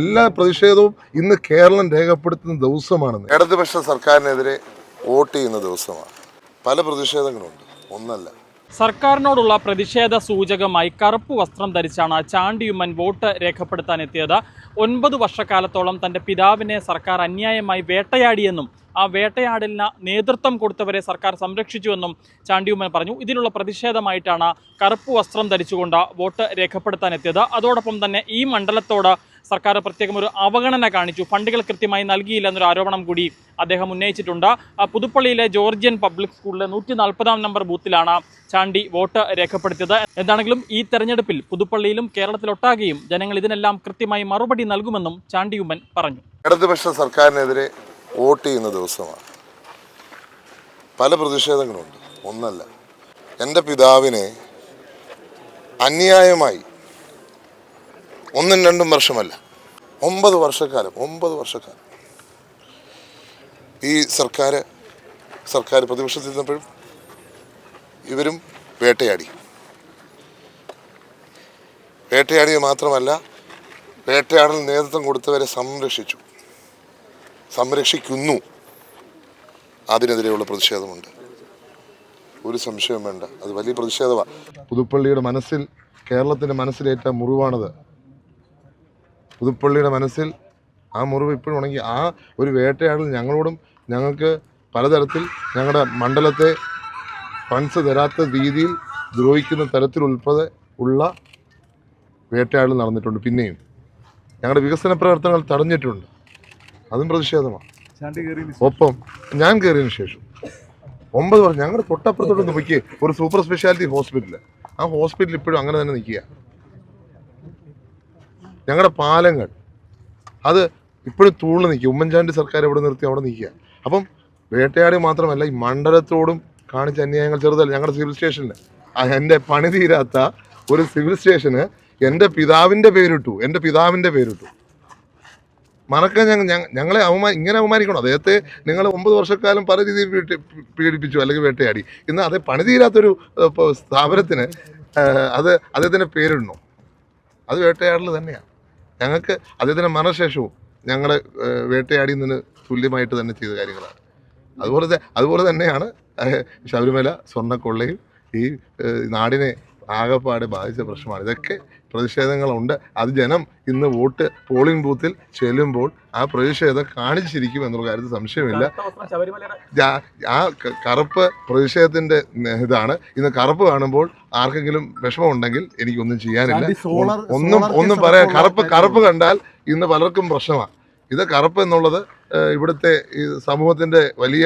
എല്ലാ പ്രതിഷേധവും ഇന്ന് കേരളം രേഖപ്പെടുത്തുന്ന ദിവസമാണ്. ഇടതുപക്ഷ സർക്കാരിനെതിരെ വോട്ട് ചെയ്യുന്ന ദിവസമാണ്. പല പ്രതിഷേധങ്ങളുണ്ട്, ഒന്നല്ല. സർക്കാരിനോടുള്ള പ്രതിഷേധ സൂചകമായി കറുപ്പ് വസ്ത്രം ധരിച്ചാണ് ചാണ്ടിയുമ്മൻ വോട്ട് രേഖപ്പെടുത്താനെത്തിയത്. 9 വർഷക്കാലത്തോളം തൻ്റെ പിതാവിനെ സർക്കാർ അന്യായമായി വേട്ടയാടിയെന്നും ആ വേട്ടയാടലിന് നേതൃത്വം കൊടുത്തവരെ സർക്കാർ സംരക്ഷിച്ചുവെന്നും ചാണ്ടിയുമ്മൻ പറഞ്ഞു. ഇതിനുള്ള പ്രതിഷേധമായിട്ടാണ് കറുപ്പ് വസ്ത്രം ധരിച്ചുകൊണ്ട് വോട്ട് രേഖപ്പെടുത്താനെത്തിയത്. അതോടൊപ്പം തന്നെ ഈ മണ്ഡലത്തോട് സർക്കാർ പ്രത്യേകം ഒരു അവഗണന കാണിച്ചു, ഫണ്ടുകൾ കൃത്യമായി നൽകിയില്ല എന്നൊരു ആരോപണം കൂടി അദ്ദേഹം ഉന്നയിച്ചിട്ടുണ്ട്. പുതുപ്പള്ളിയിലെ ജോർജിയൻ പബ്ലിക് സ്കൂളിലെ 140-ാം നമ്പർ ബൂത്തിലാണ് ചാണ്ടി വോട്ട് രേഖപ്പെടുത്തിയത്. എന്താണെങ്കിലും ഈ തെരഞ്ഞെടുപ്പിൽ പുതുപ്പള്ളിയിലും കേരളത്തിലൊട്ടാകെയും ജനങ്ങൾ ഇതിനെല്ലാം കൃത്യമായി മറുപടി നൽകുമെന്നും ചാണ്ടിയുമ്മൻ പറഞ്ഞു. ഇടതുപക്ഷ സർക്കാരിനെതിരെ വോട്ട് ചെയ്യുന്ന ദിവസമാണ്. പല പ്രതിഷേധങ്ങളുണ്ട്, ഒന്നല്ല. എൻ്റെ പിതാവിനെ അന്യായമായി 1-2 വർഷമല്ല, 9 വർഷക്കാലം ഈ സർക്കാർ പ്രതിപക്ഷത്തിരുന്നപ്പോഴും ഇവരും വേട്ടയാടിയത് മാത്രമല്ല, വേട്ടയാടൽ നേതൃത്വം കൊടുത്തവരെ സംരക്ഷിക്കുന്നു. അതിനെതിരെയുള്ള പ്രതിഷേധമുണ്ട്, ഒരു സംശയവും വേണ്ട. അത് വലിയ പ്രതിഷേധമാണ്. പുതുപ്പള്ളിയുടെ മനസ്സിൽ, കേരളത്തിൻ്റെ മനസ്സിലേറ്റ മുറിവാണത്. പുതുപ്പള്ളിയുടെ മനസ്സിൽ ആ മുറിവ് ഇപ്പോഴും ഉണങ്ങി. ആ ഒരു വേട്ടയാടൽ ഞങ്ങൾക്ക് പലതരത്തിൽ ഞങ്ങളുടെ മണ്ഡലത്തെ ഫണ്ട്സ് തരാത്ത രീതിയിൽ ദ്രോഹിക്കുന്ന തരത്തിലുൾപ്പെടെ ഉള്ള വേട്ടയാടൽ നടന്നിട്ടുണ്ട്. പിന്നെയും ഞങ്ങളുടെ വികസന പ്രവർത്തനങ്ങൾ തടഞ്ഞിട്ടുണ്ട്, അതും പ്രതിഷേധമാണ്. ഒപ്പം ഞാൻ കയറിയതിന് ശേഷം 9 വർഷം ഞങ്ങളുടെ തൊട്ടപ്പുറത്തോട്ട് നോക്കി ഒരു സൂപ്പർ സ്പെഷ്യാലിറ്റി ഹോസ്പിറ്റൽ, ആ ഹോസ്പിറ്റൽ ഇപ്പോഴും അങ്ങനെ തന്നെ നിൽക്കുക. ഞങ്ങളുടെ പാലങ്ങൾ അത് ഇപ്പോഴും തൂളിൽ നിൽക്കുക. ഉമ്മൻചാണ്ടി സർക്കാർ എവിടെ നിർത്തി അവിടെ നിൽക്കുക. അപ്പം വേട്ടയാടി മാത്രമല്ല, ഈ മണ്ഡലത്തോടും കാണിച്ച അന്യായങ്ങൾ ചെറുതല്ല. ഞങ്ങളുടെ സിവിൽ സ്റ്റേഷനിൽ എൻ്റെ പണി തീരാത്ത ഒരു സിവിൽ സ്റ്റേഷന് എൻ്റെ പിതാവിൻ്റെ പേരിട്ടു. മറക്കാൻ ഞങ്ങളെ ഇങ്ങനെ അവമാനിക്കണം. അദ്ദേഹത്തെ നിങ്ങൾ 9 വർഷക്കാലം പല രീതിയിൽ പീഡിപ്പിച്ചു അല്ലെങ്കിൽ വേട്ടയാടി. ഇന്ന് അതേ പണി തീരാത്തൊരു സ്ഥാപനത്തിന് അത് അദ്ദേഹത്തിൻ്റെ പേരിടണോ? അത് വേട്ടയാടൽ തന്നെയാണ്. ഞങ്ങൾക്ക് അദ്ദേഹത്തിൻ്റെ മരണശേഷവും ഞങ്ങളെ വേട്ടയാടിയതിന് തുല്യമായിട്ട് തന്നെ ചെയ്ത കാര്യങ്ങളാണ്. അതുപോലെ തന്നെയാണ് ശബരിമല സ്വർണ്ണക്കൊള്ളയും ഈ നാടിനെ ആകെപ്പാടെ ബാധിച്ച പ്രശ്നമാണ്. ഇതൊക്കെ പ്രതിഷേധങ്ങളുണ്ട്. അത് ജനം ഇന്ന് പോളിംഗ് ബൂത്തിൽ ചെല്ലുമ്പോൾ ആ പ്രതിഷേധം കാണിച്ചിരിക്കും എന്നുള്ള കാര്യത്തിൽ സംശയമില്ല. ആ കറുപ്പ് പ്രതിഷേധത്തിൻ്റെ ഇതാണ്. ഇന്ന് കറുപ്പ് കാണുമ്പോൾ ആർക്കെങ്കിലും വിഷമമുണ്ടെങ്കിൽ എനിക്കൊന്നും ചെയ്യാനില്ല. ഒന്നും പറയാൻ, കറുപ്പ് കണ്ടാൽ ഇന്ന് പലർക്കും പ്രശ്നമാണ്. ഇത് കറുപ്പ് എന്നുള്ളത് ഇവിടുത്തെ ഈ സമൂഹത്തിന്റെ വലിയ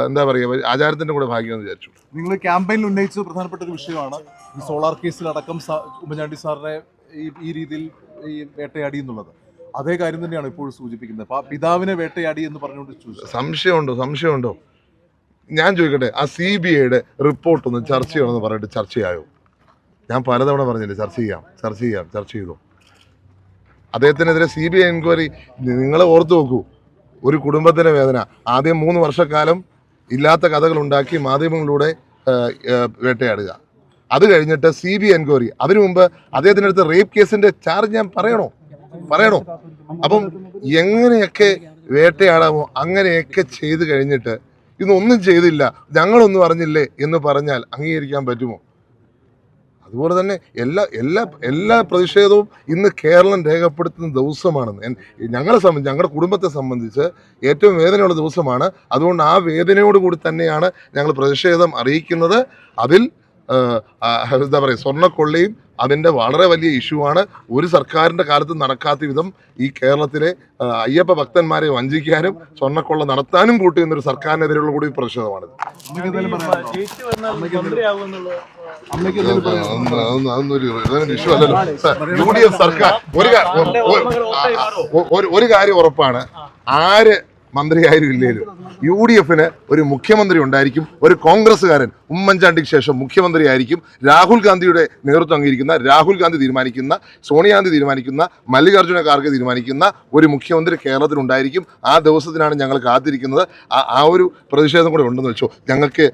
എന്താ പറയുക, ആചാരത്തിന്റെ കൂടെ ഭാഗ്യമെന്ന് വിചാരിച്ചു. നിങ്ങൾ ക്യാമ്പയിനിൽ ഉന്നയിച്ചത് പ്രധാനപ്പെട്ട ഒരു വിഷയമാണ്. ഈ സോളാർ കേസിലടക്കം ഉമ്മൻചാണ്ടി സാറിനെ ഈ രീതിയിൽ ഈ വേട്ടയാടി എന്നുള്ളത്. അതേ കാര്യം തന്നെയാണ് ഇപ്പോഴും സൂചിപ്പിക്കുന്നത്. പിതാവിനെ വേട്ടയാടി എന്ന് പറഞ്ഞുകൊണ്ട് സംശയമുണ്ടോ? ഞാൻ ചോദിക്കട്ടെ, ആ CBIയുടെ റിപ്പോർട്ടൊന്ന് ചർച്ച ചെയ്യണമെന്ന് പറഞ്ഞിട്ട് ചർച്ചയായോ? ഞാൻ പലതവണ പറഞ്ഞില്ലേ ചർച്ച ചെയ്തോ? അദ്ദേഹത്തിനെതിരെ CBI എൻക്വയറി നിങ്ങൾ ഓർത്തു നോക്കൂ. ഒരു കുടുംബത്തിൻ്റെ വേദന. ആദ്യം 3 വർഷക്കാലം ഇല്ലാത്ത കഥകൾ ഉണ്ടാക്കി മാധ്യമങ്ങളിലൂടെ വേട്ടയാടുക. അത് കഴിഞ്ഞിട്ട് CBI എൻക്വയറി. അതിനു മുമ്പ് അദ്ദേഹത്തിൻ്റെ അടുത്ത് റേപ്പ് കേസിന്റെ ചാർജ് ഞാൻ പറയണോ? അപ്പം എങ്ങനെയൊക്കെ വേട്ടയാടാമോ അങ്ങനെയൊക്കെ ചെയ്ത് കഴിഞ്ഞിട്ട് ഇതൊന്നും ചെയ്തില്ല, ഞങ്ങളൊന്നും അറിഞ്ഞില്ലേ എന്ന് പറഞ്ഞാൽ അംഗീകരിക്കാൻ പറ്റുമോ? അതുപോലെ തന്നെ എല്ലാ പ്രതിഷേധവും ഇന്ന് കേരളം രേഖപ്പെടുത്തുന്ന ദിവസമാണെന്ന് ഞങ്ങളുടെ കുടുംബത്തെ സംബന്ധിച്ച് ഏറ്റവും വേദനയുള്ള ദിവസമാണ്. അതുകൊണ്ട് ആ വേദനയോടുകൂടി തന്നെയാണ് ഞങ്ങൾ പ്രതിഷേധം അറിയിക്കുന്നത്. അതിൽ എന്താ പറയുക, സ്വർണ്ണക്കൊള്ളയും അതിൻ്റെ വളരെ വലിയ ഇഷ്യൂ ആണ്. ഒരു സർക്കാരിൻ്റെ കാലത്ത് നടക്കാത്ത വിധം ഈ കേരളത്തിലെ അയ്യപ്പ ഭക്തന്മാരെ വഞ്ചിക്കാനും സ്വർണ്ണക്കൊള്ള നടത്താനും കൂട്ടുന്നൊരു സർക്കാരിനെതിരെയുള്ള കൂടി പ്രതിഷേധമാണിത്. ഇഷ്യൂ അല്ലല്ലോ. UDF സർക്കാർ ഒരു കാര്യം ഉറപ്പാണ്, ആര് മന്ത്രിയായാലും ഇല്ലേലും UDFന് ഒരു മുഖ്യമന്ത്രി ഉണ്ടായിരിക്കും. ഒരു കോൺഗ്രസ്സുകാരൻ ഉമ്മൻചാണ്ടിക്ക് ശേഷം മുഖ്യമന്ത്രി ആയിരിക്കും. രാഹുൽ ഗാന്ധിയുടെ നേതൃത്വം അംഗീകരിക്കുന്ന, രാഹുൽ ഗാന്ധി തീരുമാനിക്കുന്ന, സോണിയാഗാന്ധി തീരുമാനിക്കുന്ന, മല്ലികാർജ്ജുന ഖാർഗെ തീരുമാനിക്കുന്ന ഒരു മുഖ്യമന്ത്രി കേരളത്തിലുണ്ടായിരിക്കും. ആ ദിവസത്തിനാണ് ഞങ്ങൾ കാത്തിരിക്കുന്നത്. ആ ഒരു പ്രതിഷേധം കൂടെ ഉണ്ടെന്ന് വെച്ചോ. ഞങ്ങൾക്ക്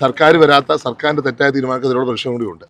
സർക്കാർ വരാത്ത, സർക്കാരിൻ്റെ തെറ്റായ തീരുമാനത്തിലുള്ള പ്രതിഷേധം കൂടി ഉണ്ട്.